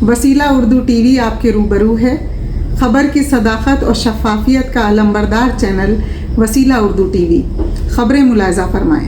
वसीला उर्दू टीवी आपके रूबरू है। खबर की सदाकत और शफाफियत का अलंबरदार चैनल वसीला उर्दू टीवी। खबरें मुलाजा फरमाएं।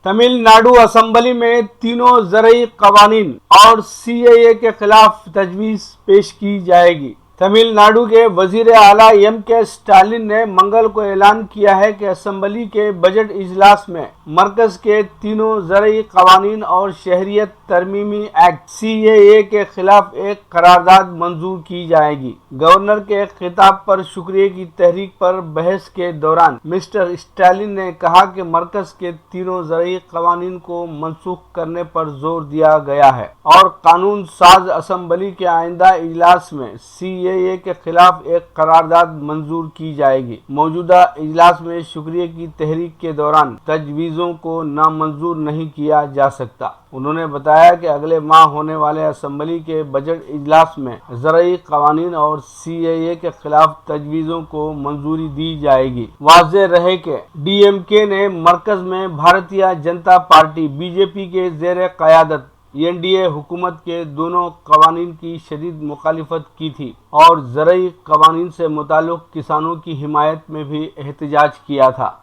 तमिलनाडु असेंबली में तीनों ज़रई कवानीन और CAA के खिलाफ तजवीज़ पेश की जाएगी। तमिलनाडु के वजीर आला M.K. स्टालिन ने मंगल को ऐलान किया है कि असेंबली के बजट इजलास में मरकज के तीनों ज़रई कवानीन और शहरियत तरमीमी एक्ट CAA के खिलाफ एक करारदाद मंजूर की जाएगी। गवर्नर के खिताब पर शुक्रिया की तहरीक पर बहस के दौरान मिस्टर स्टालिन ने कहा कि मरकज के तीनों ज़रई कवानीन को मनसूख करने पर जोर दिया गया है और कानून साज असेंबली के आइंदा इजलास में CAA के खिलाफ एक करारदाद मंजूर की जाएगी। मौजूदा इजलास में शुक्रिया की तहरीक के दौरान तजवीज़ों को नामंजूर नहीं किया जा सकता। उन्होंने बताया कि अगले माह होने वाले असेंबली के बजट इजलास में ज़रई कवानीन और CAA के खिलाफ तजवीज़ों को मंजूरी दी जाएगी। वाज़ेह रहे कि DMK ने मरकज में भारतीय जनता पार्टी BJP के ज़ेर क़यादत NDA हुकूमत के दोनों कवानीन की शदीद मुखालिफत की थी और ज़रई कवानीन से मुताल्लिक़ किसानों की हिमायत में भी एहतजाज किया था।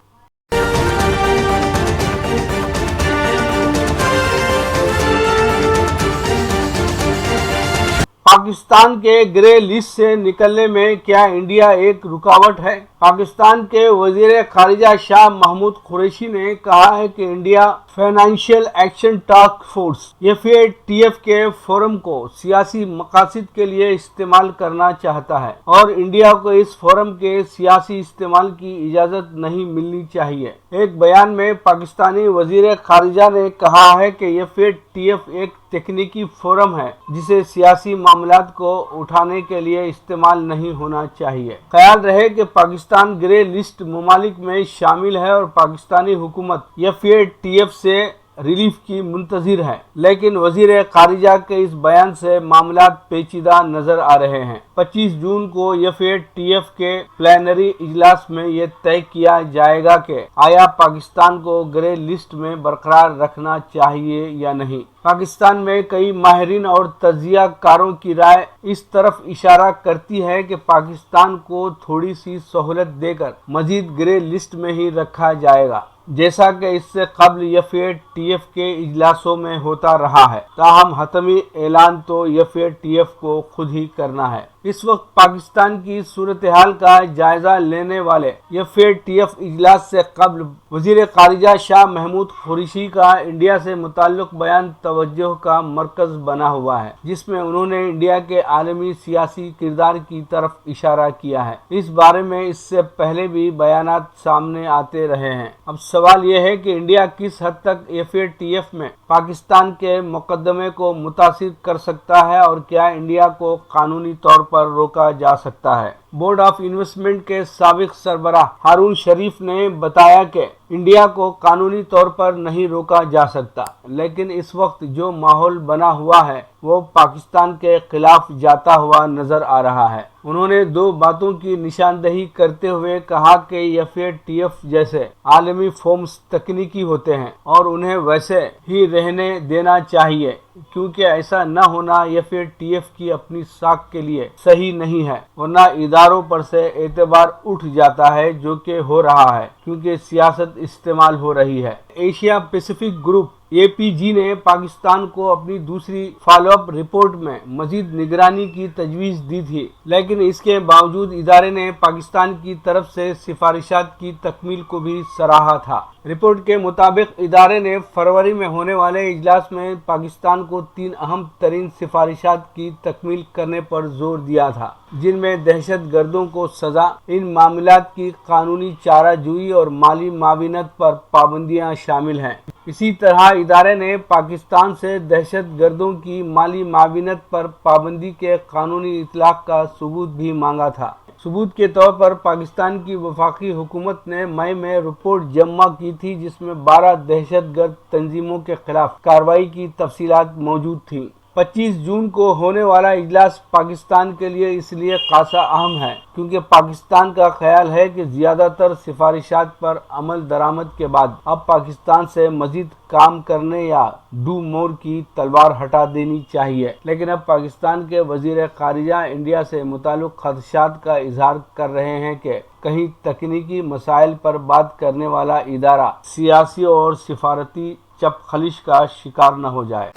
पाकिस्तान के ग्रे लिस्ट से निकलने में क्या इंडिया एक रुकावट है? पाकिस्तान के वजीर खारिजा शाह महमूद कुरैशी ने कहा है कि India financial action task force FATF के फोरम को सियासी मकासद के लिए इस्तेमाल करना चाहता है और इंडिया को इस फोरम के सियासी इस्तेमाल की इजाज़त नहीं मिलनी चाहिए। एक बयान में पाकिस्तानी वजीर खारिजा ने कहा है कि FATF एक तकनीकी फोरम है जिसे सियासी मामलात को उठाने के लिए इस्तेमाल नहीं होना चाहिए। ख्याल रहे कि पाकिस्तान ग्रे लिस्ट ममालिक में शामिल है और पाकिस्तानी हुकूमत FATF से रिलीफ की मुंतज़िर है, लेकिन वजीर खारिजा के इस बयान से मामलात पेचीदा नजर आ रहे हैं। 25 जून को FATF के प्लेनरी इजलास में ये तय किया जाएगा कि आया पाकिस्तान को ग्रे लिस्ट में बरकरार रखना चाहिए या नहीं। पाकिस्तान में कई माहिरीन और तज्जिया कारों की राय इस तरफ इशारा करती है कि पाकिस्तान को थोड़ी सी सहूलत देकर मजीद ग्रे लिस्ट में ही रखा जाएगा, जैसा कि इससे कबल FATF के इजलासों में होता रहा है। ताहम हतमी ऐलान तो FATF को खुद ही करना है। इस वक्त पाकिस्तान की सूरत हाल का जायजा लेने वाले FATF इजलास से कबल वजीर खारिजा शाह महमूद कुरैशी का इंडिया से मुताल्लिक बयान तवज्जो का मरकज बना हुआ है, जिसमें उन्होंने इंडिया के आलमी सियासी किरदार की तरफ इशारा किया है। इस बारे में इससे पहले भी बयानात सामने आते रहे हैं। अब सवाल यह है कि इंडिया किस हद तक FATF में पाकिस्तान के मुकदमे को मुतासिर कर सकता है और क्या इंडिया को कानूनी तौर पर रोका जा सकता है। बोर्ड ऑफ इन्वेस्टमेंट के साबिक सरबराह हारून शरीफ ने बताया कि इंडिया को कानूनी तौर पर नहीं रोका जा सकता, लेकिन इस वक्त जो माहौल बना हुआ है वो पाकिस्तान के खिलाफ जाता हुआ नजर आ रहा है। उन्होंने दो बातों की निशानदही करते हुए कहा कि FATF जैसे आलमी फोर्म्स तकनीकी होते हैं और उन्हें वैसे ही रहने देना चाहिए, क्योंकि ऐसा न होना FATF की अपनी साख के लिए सही नहीं है, वरना इदारों पर से एतबार उठ जाता है, जो कि हो रहा है क्योंकि सियासत इस्तेमाल हो रही है। एशिया पैसिफिक ग्रुप APG ने पाकिस्तान को अपनी दूसरी फॉलोअप रिपोर्ट में मजीद निगरानी की तजवीज़ दी थी, लेकिन इसके बावजूद इदारे ने पाकिस्तान की तरफ से सिफारिशात की तकमील को भी सराहा था। रिपोर्ट के मुताबिक इदारे ने फरवरी में होने वाले इजलास में पाकिस्तान को 3 अहम तरीन सिफारिशात की तकमील करने पर जोर दिया था, जिनमें दहशत गर्दों को सजा, इन मामलात की कानूनी चाराजोई और माली माविनत पर पाबंदियां शामिल हैं। इसी तरह इदारे ने पाकिस्तान से दहशत गर्दों की माली माविनत पर पाबंदी के कानूनी इतलाक का सबूत भी मांगा था। सबूत के तौर पर पाकिस्तान की वफाकी हुकूमत ने मई में रिपोर्ट जमा की थी, जिसमें 12 दहशतगर्द तंजीमों के खिलाफ कार्रवाई की तफसीलात मौजूद थीं। 25 جون کو ہونے والا اجلاس پاکستان کے لیے اس لیے خاصا اہم ہے کیونکہ پاکستان کا خیال ہے کہ زیادہ تر سفارشات پر عمل درآمد کے بعد اب پاکستان سے مزید کام کرنے یا ڈو مور کی تلوار ہٹا دینی چاہیے، لیکن اب پاکستان کے وزیر خارجہ انڈیا سے متعلق خدشات کا اظہار کر رہے ہیں کہ کہیں تکنیکی مسائل پر بات کرنے والا ادارہ سیاسی اور سفارتی چپ خلش کا شکار نہ ہو جائے۔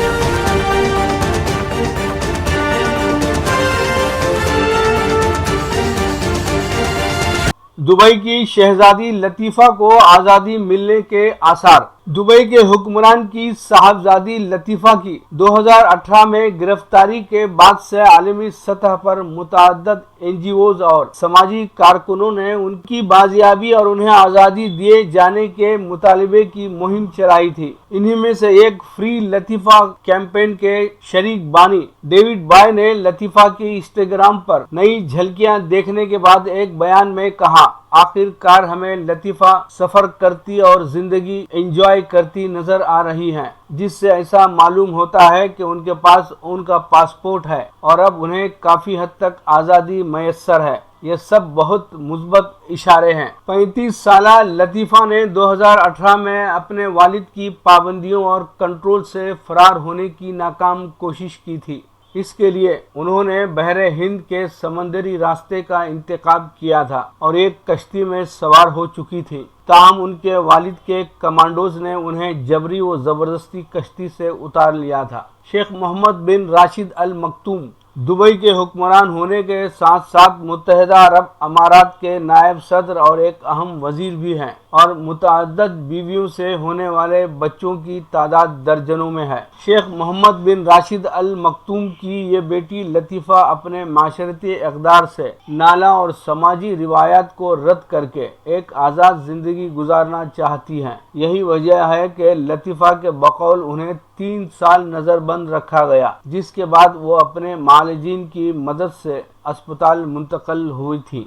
دبئی کی شہزادی لطیفہ کو آزادی ملنے کے آثار۔ دبئی کے حکمران کی صاحبزادی لطیفہ کی 2018 میں گرفتاری کے بعد سے عالمی سطح پر متعدد NGOs اور سماجی کارکنوں نے ان کی بازیابی اور انہیں آزادی دیے جانے کے مطالبے کی مہم چلائی تھی۔ انہی میں سے ایک فری لطیفہ کیمپین کے شریک بانی ڈیوڈ بائے نے لطیفہ کی انسٹاگرام پر نئی جھلکیاں دیکھنے کے بعد ایک بیان میں کہا، آخر کار ہمیں لطیفہ سفر کرتی اور زندگی انجوائے کرتی نظر آ رہی ہیں، جس سے ایسا معلوم ہوتا ہے کہ ان کے پاس ان کا پاسپورٹ ہے اور اب انہیں کافی حد تک آزادی میسر ہے۔ یہ سب بہت مثبت اشارے ہیں۔ 35 سالہ لطیفہ نے 2018 میں اپنے والد کی پابندیوں اور کنٹرول سے فرار ہونے کی ناکام کوشش کی تھی۔ اس کے لیے انہوں نے بحر ہند کے سمندری راستے کا انتخاب کیا تھا اور ایک کشتی میں سوار ہو چکی تھی، تاہم ان کے والد کے کمانڈوز نے انہیں جبری و زبردستی کشتی سے اتار لیا تھا۔ شیخ محمد بن راشد ال مکتوم دبئی کے حکمران ہونے کے ساتھ ساتھ متحدہ عرب امارات کے نائب صدر اور ایک اہم وزیر بھی ہیں اور متعدد بیویوں سے ہونے والے بچوں کی تعداد درجنوں میں ہے۔ شیخ محمد بن راشد ال مکتوم کی یہ بیٹی لطیفہ اپنے معاشرتی اقدار سے نالا اور سماجی روایات کو رد کر کے ایک آزاد زندگی گزارنا چاہتی ہیں۔ یہی وجہ ہے کہ لطیفہ کے بقول انہیں 3 سال نظر بند رکھا گیا، جس کے بعد وہ اپنے معالجین کی مدد سے اسپتال منتقل ہوئی تھی۔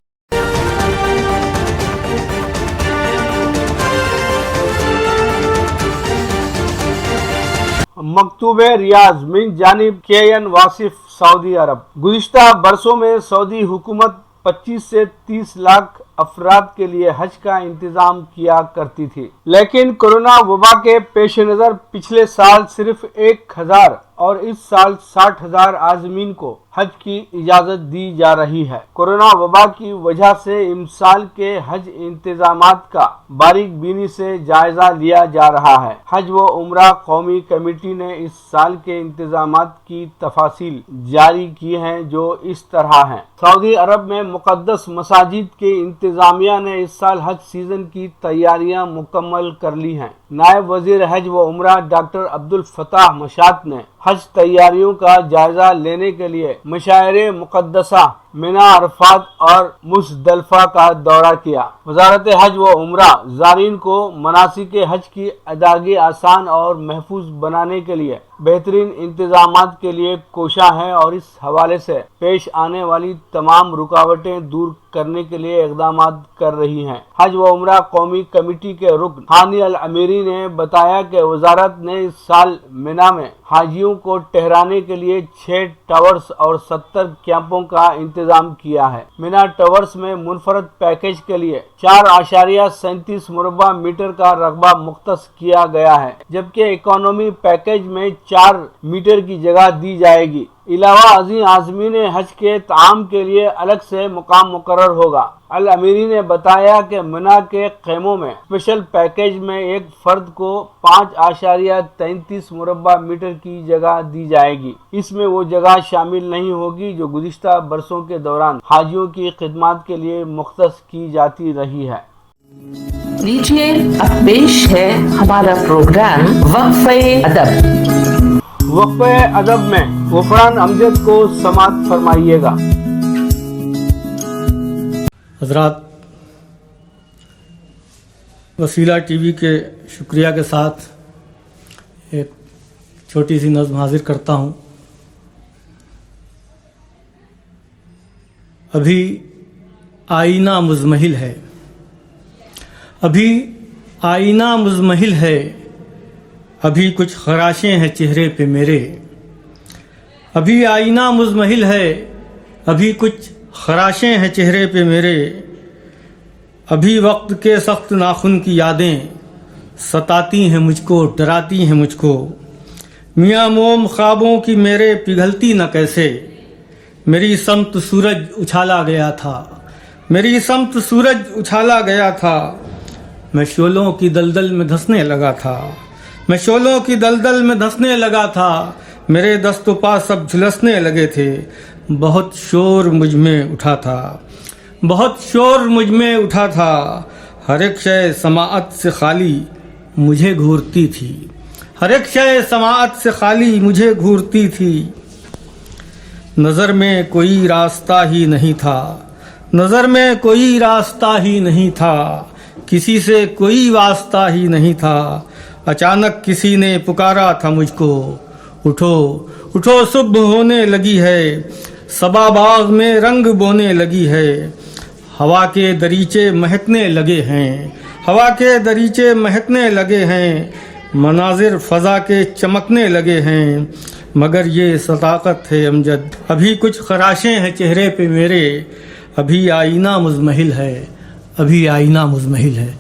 مکتوب ریاض من جانب KN واصف سعودی عرب۔ گزشتہ برسوں میں سعودی حکومت 25 سے 30 لاکھ افراد کے لیے حج کا انتظام کیا کرتی تھی، لیکن کورونا وبا کے پیش نظر پچھلے سال صرف 1000 اور اس سال 60,000 عازمین کو حج کی اجازت دی جا رہی ہے۔ کورونا وبا کی وجہ سے امسال کے حج انتظامات کا باریک بینی سے جائزہ لیا جا رہا ہے۔ حج و عمرہ قومی کمیٹی نے اس سال کے انتظامات کی تفاصیل جاری کی ہیں جو اس طرح ہیں۔ سعودی عرب میں مقدس مساجد کے انتظامیہ نے اس سال حج سیزن کی تیاریاں مکمل کر لی ہیں۔ نائب وزیر حج و عمرہ ڈاکٹر عبدالفتاح مشات نے حج تیاریوں کا جائزہ لینے کے لیے مشاعر مقدسہ منا، عرفات اور مزدلفہ کا دورہ کیا۔ وزارت حج و عمرہ زائرین کو مناسک حج کی ادائیگی آسان اور محفوظ بنانے کے لیے بہترین انتظامات کے لیے کوشاں ہے اور اس حوالے سے پیش آنے والی تمام رکاوٹیں دور کرنے کے لیے اقدامات کر رہی ہیں۔ حج و عمرہ قومی کمیٹی کے رکن ہانی العمیری نے بتایا کہ وزارت نے اس سال منا میں حاجیوں کو ٹھہرانے کے لیے 6 ٹاورز اور 70 کیمپوں کا انتظام کیا ہے۔ منا ٹاورز میں منفرد پیکج کے لیے 4.37 مربع میٹر کا رقبہ مختص کیا گیا ہے، جبکہ اکانومی پیکج میں 4 میٹر کی جگہ دی جائے گی۔ علاوہ ازیں عازمین حج کے طعام کے لیے الگ سے مقام مقرر ہوگا۔ العمیری نے بتایا کہ منا کے خیموں میں اسپیشل پیکج میں ایک فرد کو 5.33 مربع میٹر کی جگہ دی جائے گی۔ اس میں وہ جگہ شامل نہیں ہوگی جو گزشتہ برسوں کے دوران حاجیوں کی خدمات کے لیے مختص کی جاتی رہی ہے۔ لیجیے اب پیش ہے ہمارا پروگرام وقفہ ادب۔ وقفہ ادب میں غفران امجد کو سماعت فرمائیے گا۔ حضرات، وسیلہ ٹی وی کے شکریہ کے ساتھ ایک چھوٹی سی نظم حاضر کرتا ہوں۔ ابھی آئینہ مزمحل ہے، ابھی آئینہ مزمحل ہے، ابھی کچھ خراشیں ہیں چہرے پہ میرے، अभी आईना मुज़महिल है, अभी कुछ खराशें हैं चेहरे पे मेरे, अभी वक्त के सख्त नाखून की यादें सताती हैं मुझको, डराती हैं मुझको। मियाँ मोम ख्वाबों की मेरे पिघलती न कैसे, मेरी समत सूरज उछाला गया था, मेरी समत सूरज उछाला गया था। मैं शोलों की दलदल में धंसने लगा था, मैं शोलों की दलदल में धंसने लगा था। मेरे दस्त व पा सब झुलसने लगे थे, बहुत शोर मुझ में उठा था, बहुत शोर मुझ में उठा था। हर एक शय समाअत से खाली मुझे घूरती थी, हर एक शय समाअत से खाली मुझे घूरती थी। नज़र में कोई रास्ता ही नहीं था, नज़र में कोई रास्ता ही नहीं था, किसी से कोई वास्ता ही नहीं था। अचानक किसी ने पुकारा था मुझको, उठो उठो सुबह होने लगी है, सबा बाग में रंग बोने लगी है। हवा के दरीचे महकने लगे हैं, हवा के दरीचे महकने लगे हैं, मनाजिर फ़ज़ा के चमकने लगे हैं। मगर ये सदाकत है अमजद, अभी कुछ खराशें हैं चेहरे पे मेरे, अभी आईना मुज़महिल है, अभी आईना मुज़महिल है।